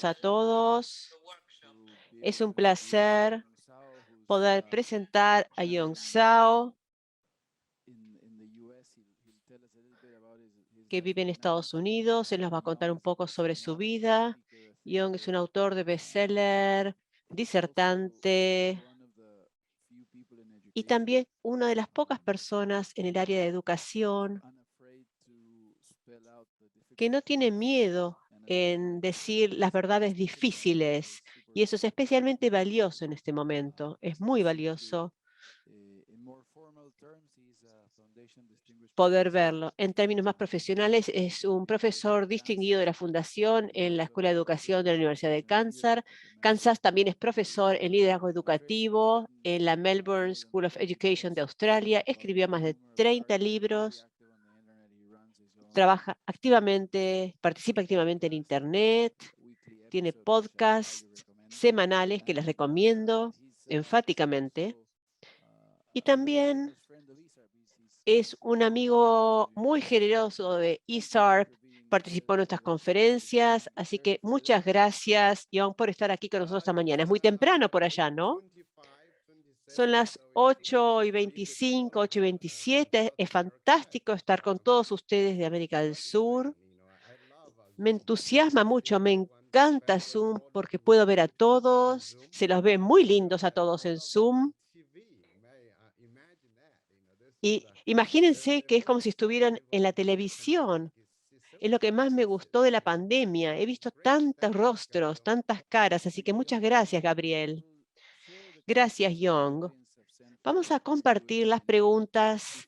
A todos. Es un placer poder presentar a Young Sao, que vive en Estados Unidos. Él nos va a contar un poco sobre su vida. Young es un autor de bestseller, disertante y también una de las pocas personas en el área de educación que no tiene miedo en decir las verdades difíciles. Y eso es especialmente valioso en este momento. Es muy valioso poder verlo. En términos más profesionales, es un profesor distinguido de la Fundación en la Escuela de Educación de la Universidad de Kansas. También es profesor en liderazgo educativo en la Melbourne School of Education de Australia. Escribió más de 30 libros. Trabaja activamente, participa activamente en Internet. Tiene podcasts semanales que les recomiendo enfáticamente. Y también es un amigo muy generoso de ISARP, participó en nuestras conferencias, así que muchas gracias, John, por estar aquí con nosotros esta mañana. Es muy temprano por allá, ¿no? Son las 8:25, 8:27. Es fantástico estar con todos ustedes de América del Sur. Me entusiasma mucho, me encanta Zoom porque puedo ver a todos, se los ve muy lindos a todos en Zoom. Y imagínense que es como si estuvieran en la televisión. Es lo que más me gustó de la pandemia. He visto tantos rostros, tantas caras, así que muchas gracias, Gabriel. Gracias, Young. Vamos a compartir las preguntas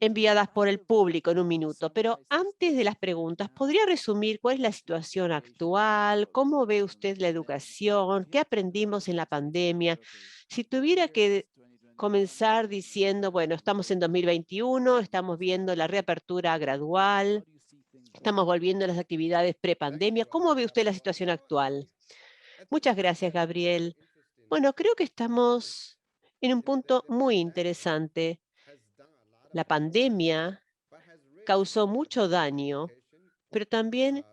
enviadas por el público en un minuto, pero antes de las preguntas, ¿podría resumir cuál es la situación actual? ¿Cómo ve usted la educación? ¿Qué aprendimos en la pandemia? Si tuviera que comenzar diciendo, bueno, estamos en 2021, estamos viendo la reapertura gradual, estamos volviendo a las actividades prepandemia. ¿Cómo ve usted la situación actual? Muchas gracias, Gabriel. Bueno, creo que estamos en un punto muy interesante. La pandemia causó mucho daño, pero también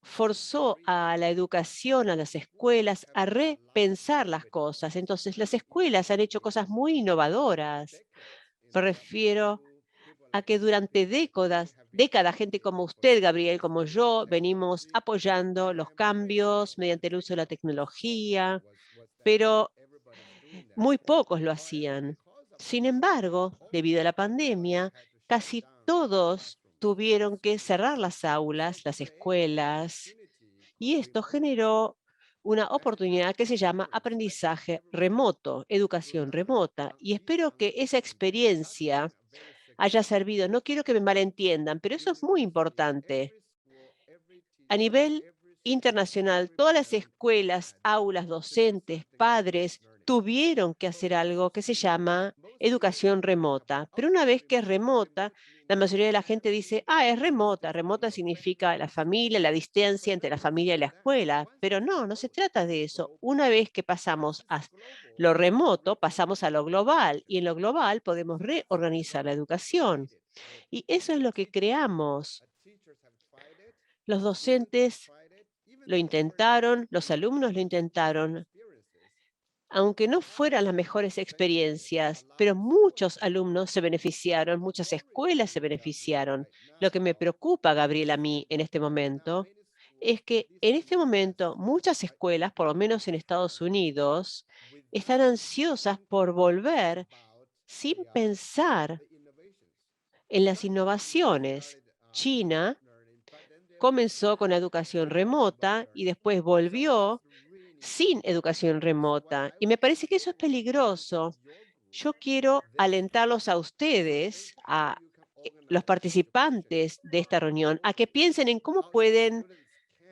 forzó a la educación, a las escuelas, a repensar las cosas. Entonces, las escuelas han hecho cosas muy innovadoras. Me refiero a que durante décadas, gente como usted, Gabriel, como yo, venimos apoyando los cambios mediante el uso de la tecnología, pero muy pocos lo hacían. Sin embargo, debido a la pandemia, casi todos tuvieron que cerrar las aulas, las escuelas, y esto generó una oportunidad que se llama aprendizaje remoto, educación remota. Y espero que esa experiencia haya servido. No quiero que me malentiendan, pero eso es muy importante. A nivel internacional, todas las escuelas, aulas, docentes, padres tuvieron que hacer algo que se llama educación remota. Pero una vez que es remota, la mayoría de la gente dice, es remota. Remota significa la familia, la distancia entre la familia y la escuela. Pero no, no se trata de eso. Una vez que pasamos a lo remoto, pasamos a lo global. Y en lo global podemos reorganizar la educación. Y eso es lo que creamos. Los docentes lo intentaron, los alumnos lo intentaron, aunque no fueran las mejores experiencias, pero muchos alumnos se beneficiaron, muchas escuelas se beneficiaron. Lo que me preocupa, Gabriel, a mí en este momento, es que en este momento muchas escuelas, por lo menos en Estados Unidos, están ansiosas por volver sin pensar en las innovaciones. China comenzó con la educación remota y después volvió sin educación remota. Y me parece que eso es peligroso. Yo quiero alentarlos a ustedes, a los participantes de esta reunión, a que piensen en cómo pueden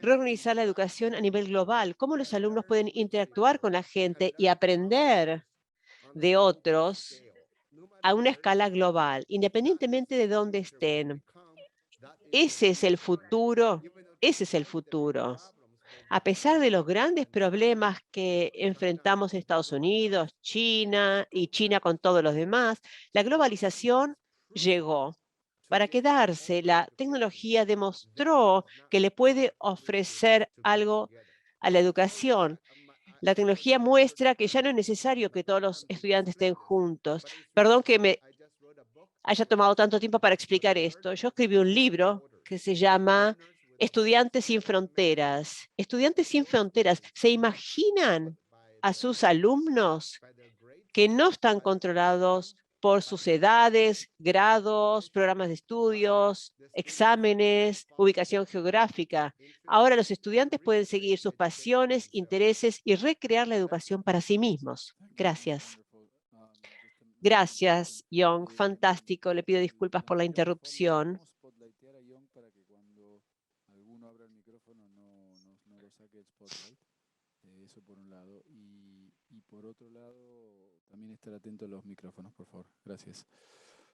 reorganizar la educación a nivel global, cómo los alumnos pueden interactuar con la gente y aprender de otros a una escala global, independientemente de dónde estén. Ese es el futuro, ese es el futuro. A pesar de los grandes problemas que enfrentamos en Estados Unidos, China y China con todos los demás, la globalización llegó. para quedarse. La tecnología demostró que le puede ofrecer algo a la educación. La tecnología muestra que ya no es necesario que todos los estudiantes estén juntos. Perdón que me haya tomado tanto tiempo para explicar esto. Yo escribí un libro que se llama Estudiantes sin Fronteras. Estudiantes sin Fronteras. ¿Se imaginan a sus alumnos que no están controlados por sus edades, grados, programas de estudios, exámenes, ubicación geográfica? Ahora los estudiantes pueden seguir sus pasiones, intereses y recrear la educación para sí mismos. Gracias. Gracias, Young. Fantástico. Le pido disculpas por la interrupción. Vamos a spotlightear a John para que cuando alguno abra el micrófono no lo saque el spotlight. Eso por un lado. Y por otro lado, también estar atento a los micrófonos, por favor. Gracias.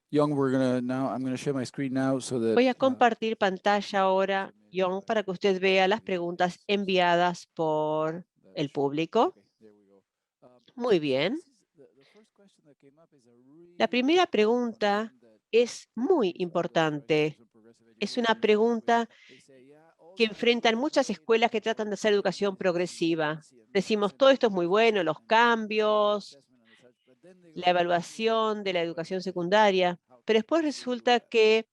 Young, I'm gonna share my screen now so that Voy a compartir pantalla ahora, Young, para que usted vea las preguntas enviadas por el público. okay, there we go. Muy bien. La primera pregunta es muy importante. Es una pregunta que enfrentan muchas escuelas que tratan de hacer educación progresiva. Decimos, todo esto es muy bueno, los cambios, la evaluación de la educación secundaria, pero después resulta que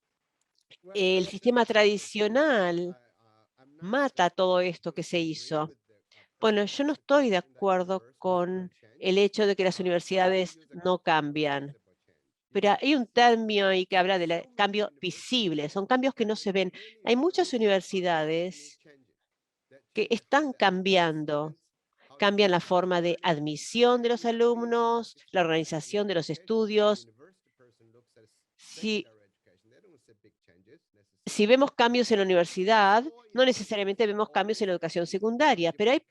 el sistema tradicional mata todo esto que se hizo. Bueno, yo no estoy de acuerdo con el hecho de que las universidades no cambian, pero hay un término ahí que habla del cambio visible, son cambios que no se ven. Hay muchas universidades que están cambiando, cambian la forma de admisión de los alumnos, la organización de los estudios. Si, si vemos cambios en la universidad, no necesariamente vemos cambios en la educación secundaria, pero hay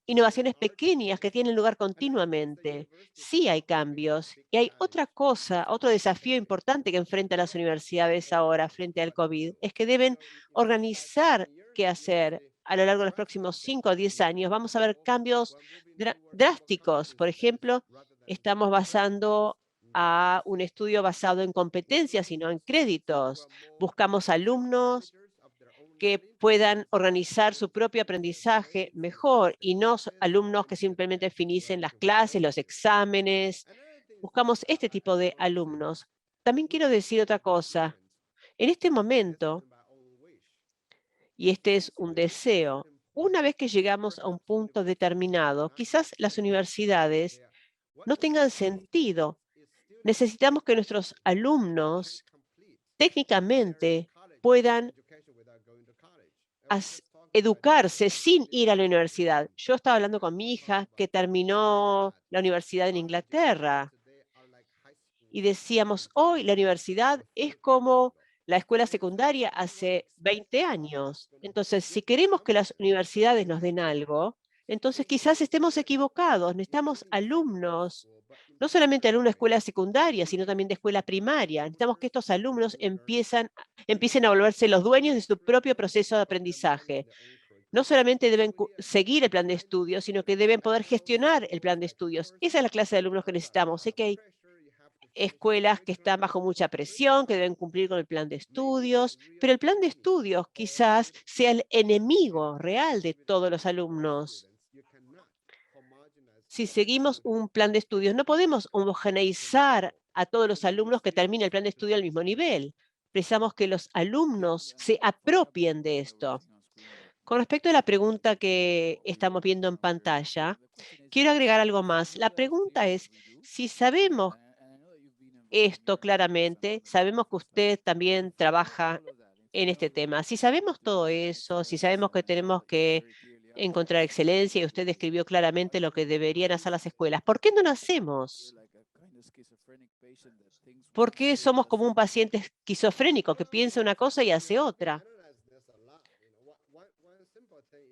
innovaciones pequeñas que tienen lugar continuamente. Sí hay cambios. Y hay otra cosa, otro desafío importante que enfrentan las universidades ahora frente al COVID, es que deben organizar qué hacer a lo largo de los próximos 5 o 10 años. Vamos a ver cambios drásticos. Por ejemplo, estamos basando a un estudio basado en competencias y no en créditos. Buscamos alumnos que puedan organizar su propio aprendizaje mejor y no alumnos que simplemente finicen las clases, los exámenes. Buscamos este tipo de alumnos. También quiero decir otra cosa. En este momento, y este es un deseo, una vez que llegamos a un punto determinado, quizás las universidades no tengan sentido. Necesitamos que nuestros alumnos técnicamente puedan educarse sin ir a la universidad. Yo estaba hablando con mi hija que terminó la universidad en Inglaterra y decíamos, hoy la universidad es como la escuela secundaria hace 20 años. Entonces, si queremos que las universidades nos den algo, entonces quizás estemos equivocados. Necesitamos alumnos, no solamente alumnos de escuela secundaria, sino también de escuela primaria. Necesitamos que estos alumnos empiecen a volverse los dueños de su propio proceso de aprendizaje. No solamente deben seguir el plan de estudios, sino que deben poder gestionar el plan de estudios. Esa es la clase de alumnos que necesitamos. Sé que hay escuelas que están bajo mucha presión, que deben cumplir con el plan de estudios, pero el plan de estudios quizás sea el enemigo real de todos los alumnos. Si seguimos un plan de estudios, no podemos homogeneizar a todos los alumnos que terminan el plan de estudio al mismo nivel. Precisamos que los alumnos se apropien de esto. Con respecto a la pregunta que estamos viendo en pantalla, quiero agregar algo más. La pregunta es, si sabemos esto claramente, sabemos que usted también trabaja en este tema. Si sabemos todo eso, si sabemos que tenemos que encontrar excelencia y usted describió claramente lo que deberían hacer las escuelas, ¿por qué no lo hacemos? ¿Por qué somos como un paciente esquizofrénico que piensa una cosa y hace otra?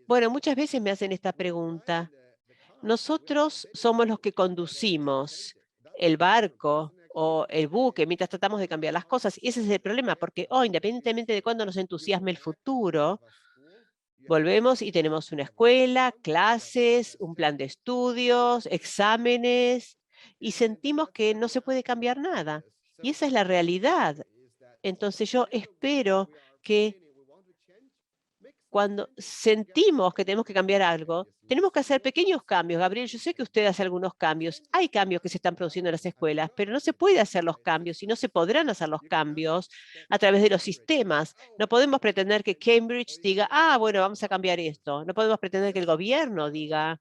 Bueno, muchas veces me hacen esta pregunta. Nosotros somos los que conducimos el barco o el buque mientras tratamos de cambiar las cosas. Y ese es el problema, porque hoy, independientemente de cuándo nos entusiasme el futuro, volvemos y tenemos una escuela, clases, un plan de estudios, exámenes, y sentimos que no se puede cambiar nada. Y esa es la realidad. Entonces yo espero que cuando sentimos que tenemos que cambiar algo, tenemos que hacer pequeños cambios. Gabriel, yo sé que usted hace algunos cambios. Hay cambios que se están produciendo en las escuelas, pero no se puede hacer los cambios y no se podrán hacer los cambios a través de los sistemas. No podemos pretender que Cambridge diga, bueno, vamos a cambiar esto. No podemos pretender que el gobierno diga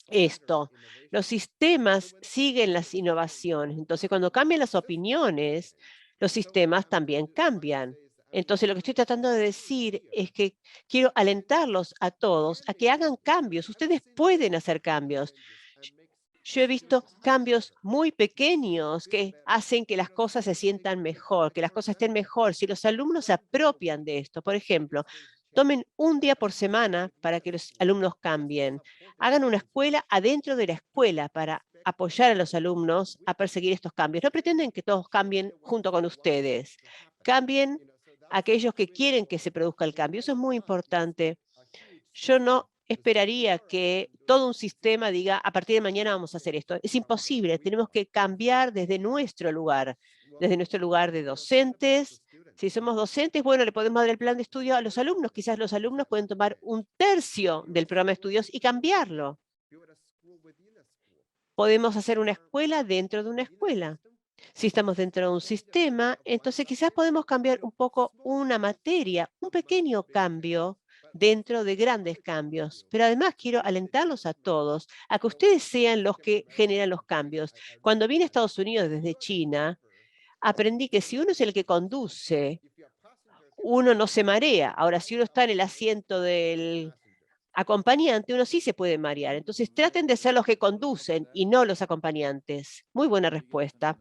esto. Los sistemas siguen las innovaciones. Entonces, cuando cambian las opiniones, los sistemas también cambian. Entonces, lo que estoy tratando de decir es que quiero alentarlos a todos a que hagan cambios. Ustedes pueden hacer cambios. Yo he visto cambios muy pequeños que hacen que las cosas se sientan mejor, que las cosas estén mejor. Si los alumnos se apropian de esto, por ejemplo, tomen un día por semana para que los alumnos cambien. Hagan una escuela adentro de la escuela para apoyar a los alumnos a perseguir estos cambios. No pretenden que todos cambien junto con ustedes. Cambien aquellos que quieren que se produzca el cambio. Eso es muy importante. Yo no esperaría que todo un sistema diga, a partir de mañana vamos a hacer esto. Es imposible, tenemos que cambiar desde nuestro lugar de docentes. Si somos docentes, bueno, le podemos dar el plan de estudio a los alumnos. Quizás los alumnos pueden tomar un tercio del programa de estudios y cambiarlo. Podemos hacer una escuela dentro de una escuela. Si estamos dentro de un sistema, entonces quizás podemos cambiar un poco una materia, un pequeño cambio dentro de grandes cambios. Pero además quiero alentarlos a todos a que ustedes sean los que generan los cambios. Cuando vine a Estados Unidos desde China, aprendí que si uno es el que conduce, uno no se marea. Ahora, si uno está en el asiento del acompañante, uno sí se puede marear. Entonces, traten de ser los que conducen y no los acompañantes. Muy buena respuesta.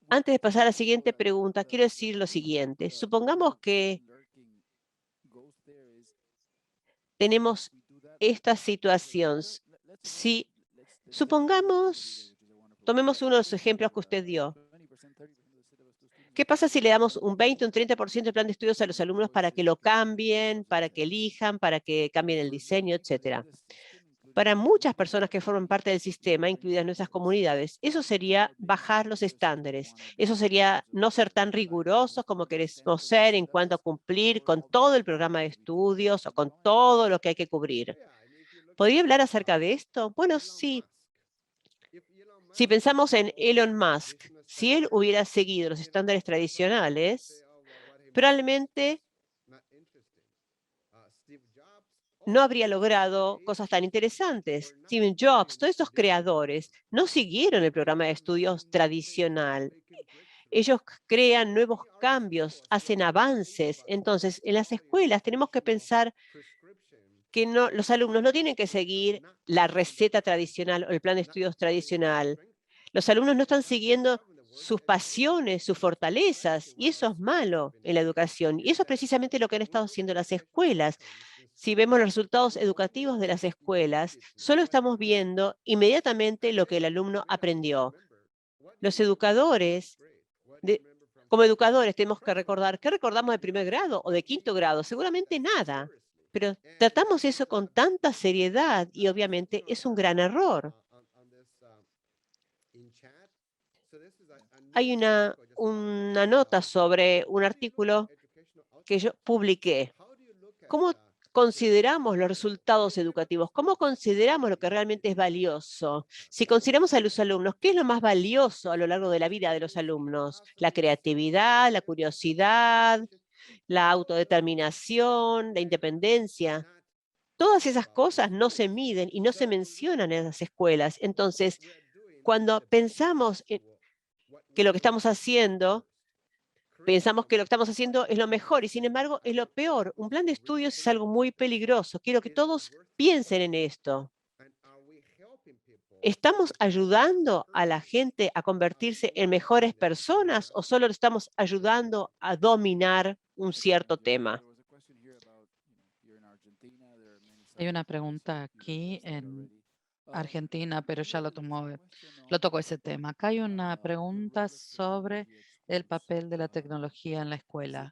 Antes de pasar a la siguiente pregunta, quiero decir lo siguiente. Supongamos que tenemos esta situación. Si supongamos, tomemos uno de los ejemplos que usted dio. ¿Qué pasa si le damos un 20, un 30% de plan de estudios a los alumnos para que lo cambien, para que elijan, para que cambien el diseño, etcétera? Para muchas personas que forman parte del sistema, incluidas nuestras comunidades, eso sería bajar los estándares. Eso sería no ser tan rigurosos como queremos ser en cuanto a cumplir con todo el programa de estudios o con todo lo que hay que cubrir. ¿Podría hablar acerca de esto? Bueno, sí. Si pensamos en Elon Musk, si él hubiera seguido los estándares tradicionales, probablemente no habría logrado cosas tan interesantes. Steve Jobs, todos estos creadores, no siguieron el programa de estudios tradicional. Ellos crean nuevos cambios, hacen avances. Entonces, en las escuelas tenemos que pensar que los alumnos no tienen que seguir la receta tradicional o el plan de estudios tradicional. Los alumnos no están siguiendo sus pasiones, sus fortalezas, y eso es malo en la educación. Y eso es precisamente lo que han estado haciendo las escuelas. Si vemos los resultados educativos de las escuelas, solo estamos viendo inmediatamente lo que el alumno aprendió. Los educadores, como educadores, tenemos que recordar, ¿qué recordamos de primer grado o de quinto grado? Seguramente nada. Pero tratamos eso con tanta seriedad y obviamente es un gran error. Hay una nota sobre un artículo que yo publiqué. ¿Cómo consideramos los resultados educativos? ¿Cómo consideramos lo que realmente es valioso? Si consideramos a los alumnos, ¿qué es lo más valioso a lo largo de la vida de los alumnos? La creatividad, la curiosidad, la autodeterminación, la independencia. Todas esas cosas no se miden y no se mencionan en las escuelas. Entonces, cuando pensamos que lo que estamos haciendo, pensamos que lo que estamos haciendo es lo mejor y sin embargo es lo peor. Un plan de estudios es algo muy peligroso. Quiero que todos piensen en esto. ¿Estamos ayudando a la gente a convertirse en mejores personas o solo estamos ayudando a dominar un cierto tema? Hay una pregunta aquí en Argentina, pero ya lo tocó ese tema. Acá hay una pregunta sobre el papel de la tecnología en la escuela.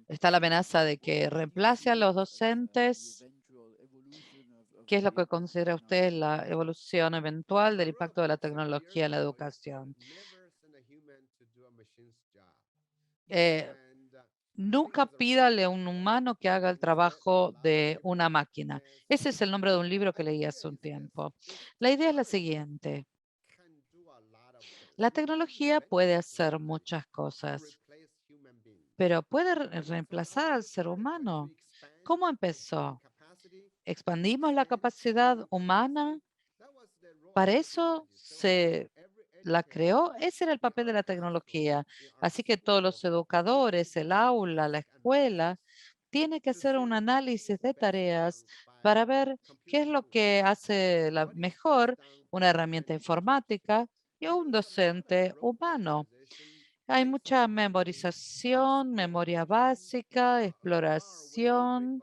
Está la amenaza de que reemplace a los docentes ¿Qué es lo que considera usted la evolución eventual del impacto de la tecnología en la educación? Eh, Nunca pídale a un humano que haga el trabajo de una máquina. Ese es el nombre de un libro que leí hace un tiempo. La idea es la siguiente. La tecnología puede hacer muchas cosas, pero ¿puede reemplazar al ser humano? ¿Cómo empezó? Expandimos la capacidad humana. Para eso se la creó. Ese era el papel de la tecnología. Así que todos los educadores, el aula, la escuela, tiene que hacer un análisis de tareas para ver qué es lo que hace la mejor una herramienta informática y un docente humano. Hay mucha memorización, memoria básica, exploración,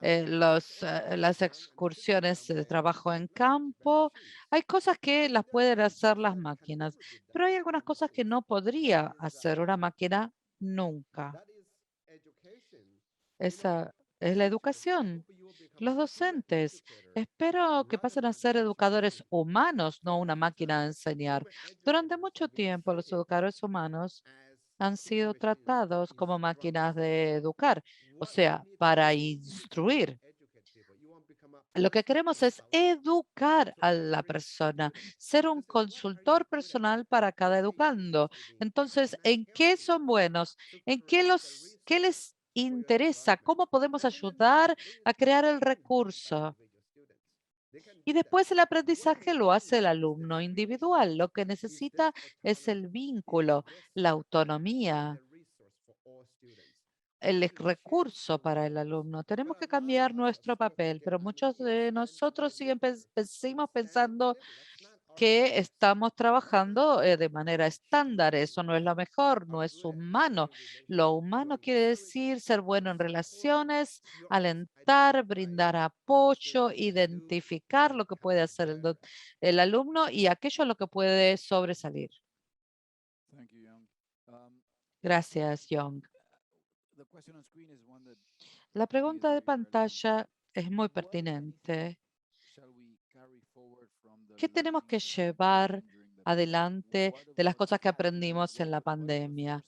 las excursiones de trabajo en campo. Hay cosas que las pueden hacer las máquinas, pero hay algunas cosas que no podría hacer una máquina nunca. Esa es la educación. Los docentes, espero que pasen a ser educadores humanos, no una máquina de enseñar. Durante mucho tiempo, los educadores humanos han sido tratados como máquinas de educar, o sea, para instruir. Lo que queremos es educar a la persona, ser un consultor personal para cada educando. Entonces, ¿en qué son buenos? ¿Qué les interesa? ¿Cómo podemos ayudar a crear el recurso? Y después el aprendizaje lo hace el alumno individual. Lo que necesita es el vínculo, la autonomía, el recurso para el alumno. Tenemos que cambiar nuestro papel, pero muchos de nosotros seguimos pensando que estamos trabajando de manera estándar. Eso no es lo mejor, no es humano. Lo humano quiere decir ser bueno en relaciones, alentar, brindar apoyo, identificar lo que puede hacer el alumno y aquello a lo que puede sobresalir. Gracias, Young. La pregunta de pantalla es muy pertinente. ¿Qué tenemos que llevar adelante de las cosas que aprendimos en la pandemia?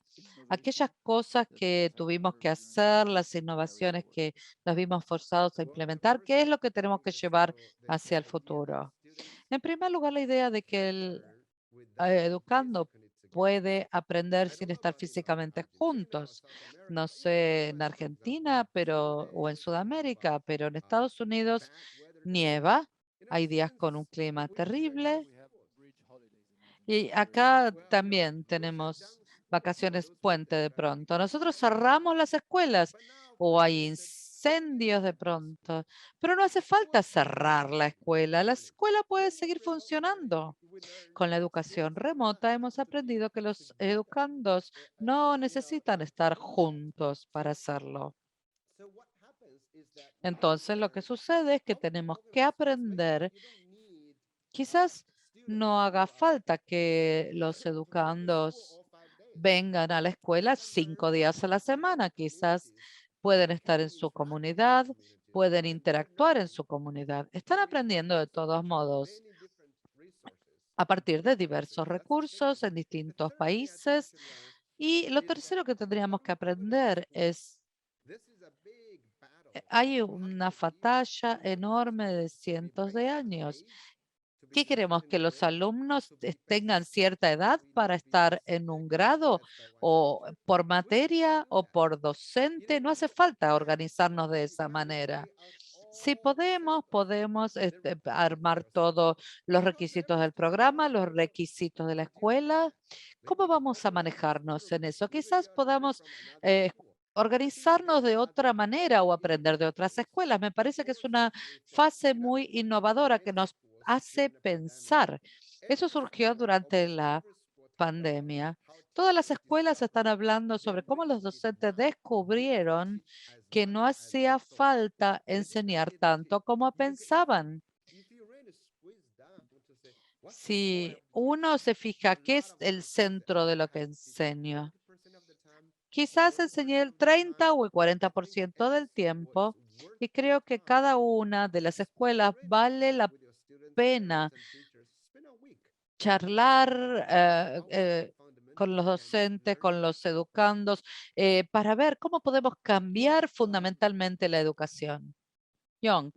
Aquellas cosas que tuvimos que hacer, las innovaciones que nos vimos forzados a implementar, ¿qué es lo que tenemos que llevar hacia el futuro? En primer lugar, la idea de que el educando puede aprender sin estar físicamente juntos. No sé en Argentina o en Sudamérica, pero en Estados Unidos nieva, hay días con un clima terrible y acá también tenemos vacaciones puente de pronto. Nosotros cerramos las escuelas o hay incendios de pronto, pero no hace falta cerrar la escuela. La escuela puede seguir funcionando. Con la educación remota hemos aprendido que los educandos no necesitan estar juntos para hacerlo. Entonces, lo que sucede es que tenemos que aprender. Quizás no haga falta que los educandos vengan a la escuela 5 días a la semana. Quizás pueden estar en su comunidad, pueden interactuar en su comunidad. Están aprendiendo de todos modos a partir de diversos recursos en distintos países. Y lo tercero que tendríamos que aprender es, hay una batalla enorme de cientos de años. ¿Qué queremos? ¿Que los alumnos tengan cierta edad para estar en un grado o por materia o por docente? No hace falta organizarnos de esa manera. Si podemos armar todos los requisitos del programa, los requisitos de la escuela. ¿Cómo vamos a manejarnos en eso? Quizás podamos organizarnos de otra manera o aprender de otras escuelas. Me parece que es una fase muy innovadora que nos hace pensar. Eso surgió durante la pandemia. Todas las escuelas están hablando sobre cómo los docentes descubrieron que no hacía falta enseñar tanto como pensaban. Si uno se fija qué es el centro de lo que enseño, quizás enseñé el 30 o el 40% del tiempo Y creo que cada una de las escuelas vale la pena charlar con los docentes, con los educandos, para ver cómo podemos cambiar fundamentalmente la educación. Young,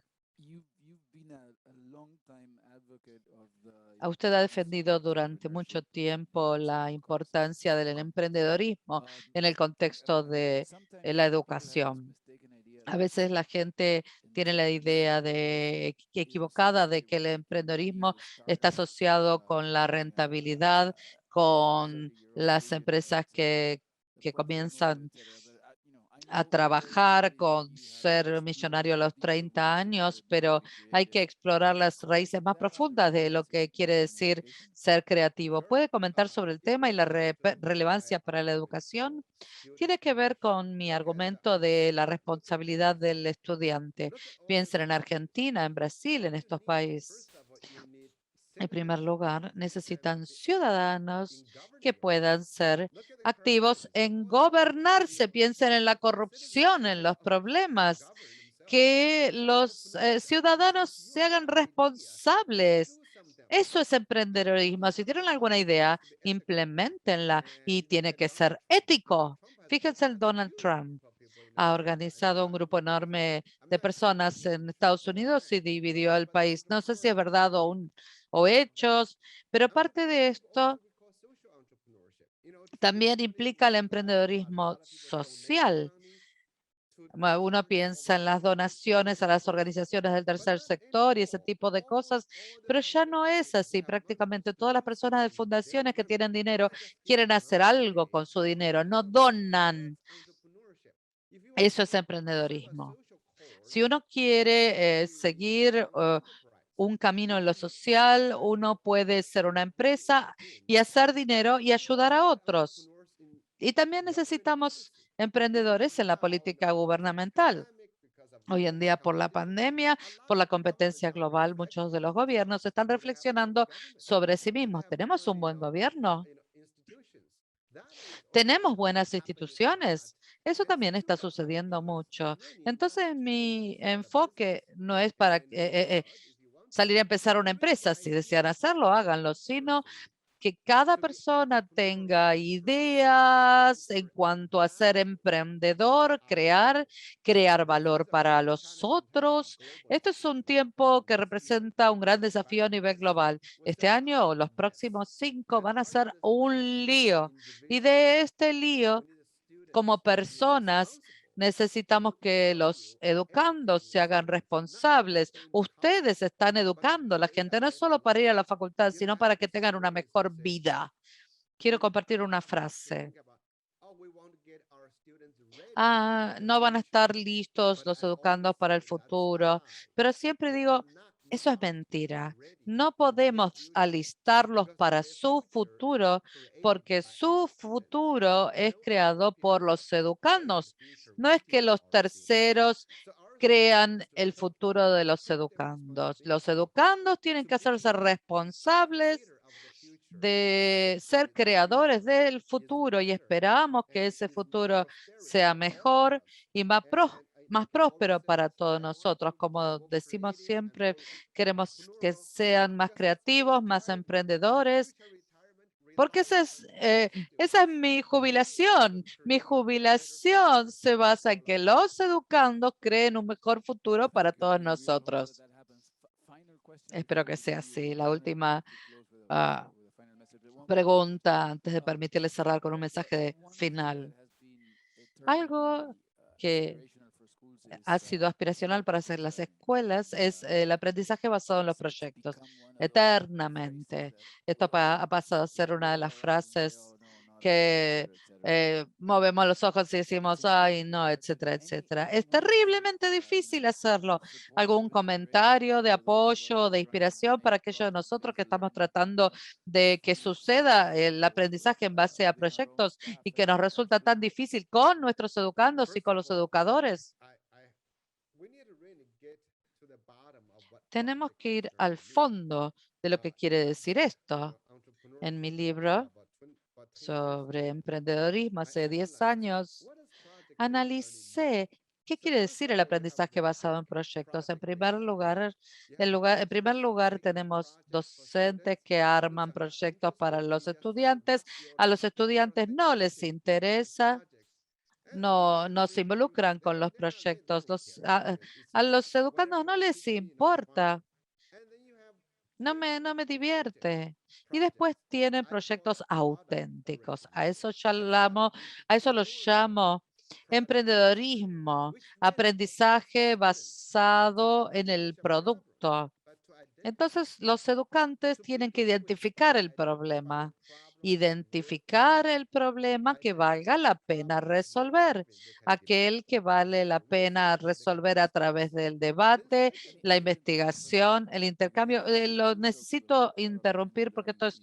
usted ha defendido durante mucho tiempo la importancia del emprendedorismo en el contexto de la educación. A veces la gente tiene la idea equivocada de que el emprendedorismo está asociado con la rentabilidad, con las empresas que comienzan a trabajar con ser millonario a los 30 años, pero hay que explorar las raíces más profundas de lo que quiere decir ser creativo. ¿Puede comentar sobre el tema y la relevancia para la educación? Tiene que ver con mi argumento de la responsabilidad del estudiante. Piensen en Argentina, en Brasil, en estos países. En primer lugar, necesitan ciudadanos que puedan ser activos en gobernarse. Piensen en la corrupción, en los problemas, que los ciudadanos se hagan responsables. Eso es emprendedorismo. Si tienen alguna idea, implementenla y tiene que ser ético. Fíjense en Donald Trump. Ha organizado un grupo enorme de personas en Estados Unidos y dividió el país. No sé si es verdad o hechos, pero parte de esto también implica el emprendedorismo social. Uno piensa en las donaciones a las organizaciones del tercer sector y ese tipo de cosas, pero ya no es así. Prácticamente todas las personas de fundaciones que tienen dinero quieren hacer algo con su dinero, no donan. Eso es emprendedorismo. Si uno quiere seguir un camino en lo social, uno puede ser una empresa y hacer dinero y ayudar a otros. Y también necesitamos emprendedores en la política gubernamental. Hoy en día, por la pandemia, por la competencia global, muchos de los gobiernos están reflexionando sobre sí mismos. ¿Tenemos un buen gobierno? ¿Tenemos buenas instituciones? Eso también está sucediendo mucho. Entonces, mi enfoque no es para salir a empezar una empresa. Si desean hacerlo, háganlo, sino que cada persona tenga ideas en cuanto a ser emprendedor, crear valor para los otros. Esto es un tiempo que representa un gran desafío a nivel global. Este año o los próximos 5 van a ser un lío. Y de este lío, como personas, necesitamos que los educandos se hagan responsables. Ustedes están educando a la gente, no es solo para ir a la facultad, sino para que tengan una mejor vida. Quiero compartir una frase. No van a estar listos los educandos para el futuro, pero siempre digo, eso es mentira. No podemos alistarlos para su futuro porque su futuro es creado por los educandos. No es que los terceros crean el futuro de los educandos. Los educandos tienen que hacerse responsables de ser creadores del futuro y esperamos que ese futuro sea mejor y más próspero para todos nosotros. Como decimos siempre, queremos que sean más creativos, más emprendedores, porque esa es mi jubilación. Mi jubilación se basa en que los educandos creen un mejor futuro para todos nosotros. Espero que sea así. La última pregunta antes de permitirle cerrar con un mensaje final. Algo que ha sido aspiracional para hacer las escuelas es el aprendizaje basado en los proyectos, eternamente. Esto ha pasado a ser una de las frases que movemos los ojos y decimos, ay, no, etcétera, etcétera. Es terriblemente difícil hacerlo. ¿Algún comentario de apoyo, de inspiración para aquellos de nosotros que estamos tratando de que suceda el aprendizaje en base a proyectos y que nos resulta tan difícil con nuestros educandos y con los educadores? Tenemos que ir al fondo de lo que quiere decir esto. En mi libro sobre emprendedorismo hace 10 años, analicé ¿qué quiere decir el aprendizaje basado en proyectos? En primer lugar, tenemos docentes que arman proyectos para los estudiantes. A los estudiantes no les interesa, no se involucran con los proyectos. A los educandos no les importa. No me divierte. Y después tienen proyectos auténticos. A eso lo llamo emprendedorismo, aprendizaje basado en el producto. Entonces, los educantes tienen que identificar el problema que valga la pena resolver, aquel que vale la pena resolver a través del debate, la investigación, el intercambio. Lo necesito interrumpir porque esto es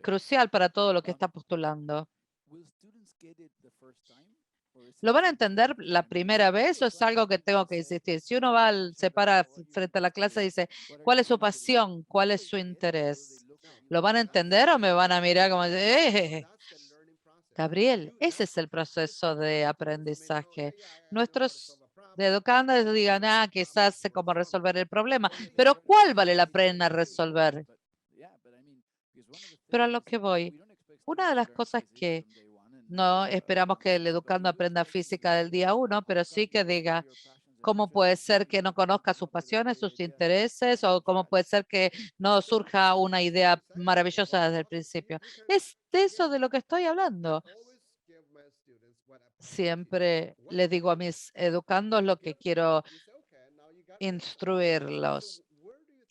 crucial para todo lo que está postulando. ¿Lo van a entender la primera vez o es algo que tengo que insistir? Si uno se para frente a la clase y dice, ¿cuál es su pasión? ¿Cuál es su interés? ¿Lo van a entender o me van a mirar como, Gabriel, ese es el proceso de aprendizaje. Nuestros educandos digan, quizás sé cómo resolver el problema, pero ¿cuál vale la pena resolver? Pero a lo que voy, una de las cosas que no esperamos que el educando aprenda física del día 1, pero sí que diga cómo puede ser que no conozca sus pasiones, sus intereses, o cómo puede ser que no surja una idea maravillosa desde el principio. Es de eso de lo que estoy hablando. Siempre les digo a mis educandos lo que quiero instruirlos,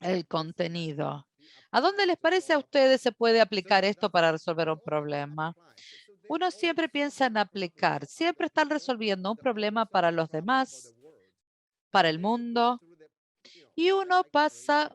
el contenido. ¿A dónde les parece a ustedes se puede aplicar esto para resolver un problema? Uno siempre piensa en aplicar, siempre están resolviendo un problema para los demás, para el mundo, y uno pasa,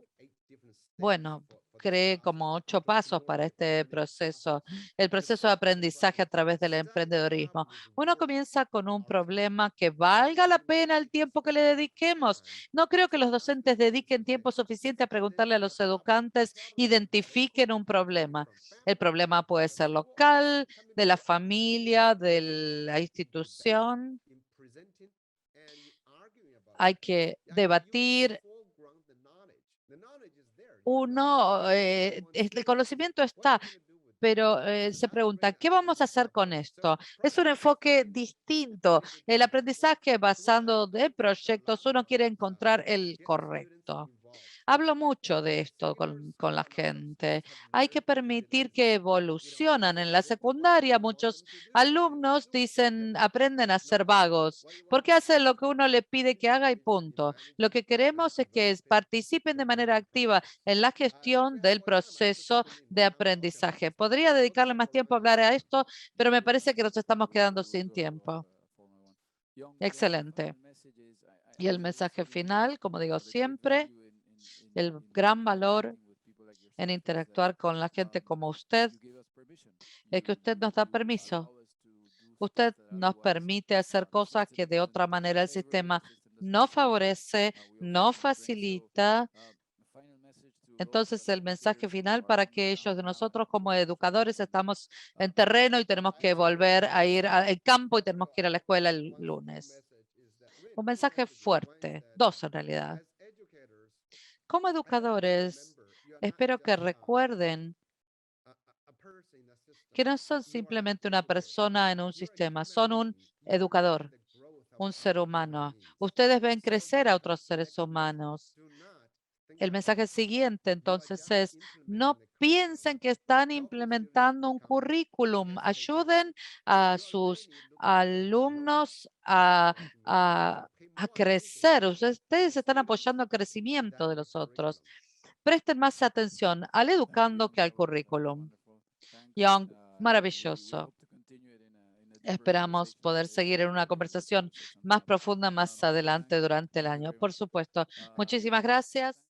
cree como 8 pasos para este proceso, el proceso de aprendizaje a través del emprendedorismo. Uno comienza con un problema que valga la pena el tiempo que le dediquemos. No creo que los docentes dediquen tiempo suficiente a preguntarle a los educantes, identifiquen un problema. El problema puede ser local, de la familia, de la institución. Hay que debatir. El conocimiento está, pero se pregunta, ¿qué vamos a hacer con esto? Es un enfoque distinto. El aprendizaje basado de proyectos, uno quiere encontrar el correcto. Hablo mucho de esto con la gente. Hay que permitir que evolucionen. En la secundaria, muchos alumnos aprenden a ser vagos, porque hacen lo que uno le pide que haga y punto. Lo que queremos es que participen de manera activa en la gestión del proceso de aprendizaje. Podría dedicarle más tiempo a hablar a esto, pero me parece que nos estamos quedando sin tiempo. Excelente. Y el mensaje final, como digo siempre, el gran valor en interactuar con la gente como usted es que usted nos da permiso. Usted nos permite hacer cosas que de otra manera el sistema no favorece, no facilita. Entonces, el mensaje final para que ellos de nosotros como educadores estamos en terreno y tenemos que volver a ir al campo y tenemos que ir a la escuela el lunes. Un mensaje fuerte, 2 en realidad. Como educadores, espero que recuerden que no son simplemente una persona en un sistema, son un educador, un ser humano. Ustedes ven crecer a otros seres humanos. El mensaje siguiente, entonces, es no piensen que están implementando un currículum. Ayuden a sus alumnos a crecer. Ustedes están apoyando el crecimiento de los otros. Presten más atención al educando que al currículum. Young, maravilloso. Esperamos poder seguir en una conversación más profunda más adelante durante el año. Por supuesto. Muchísimas gracias.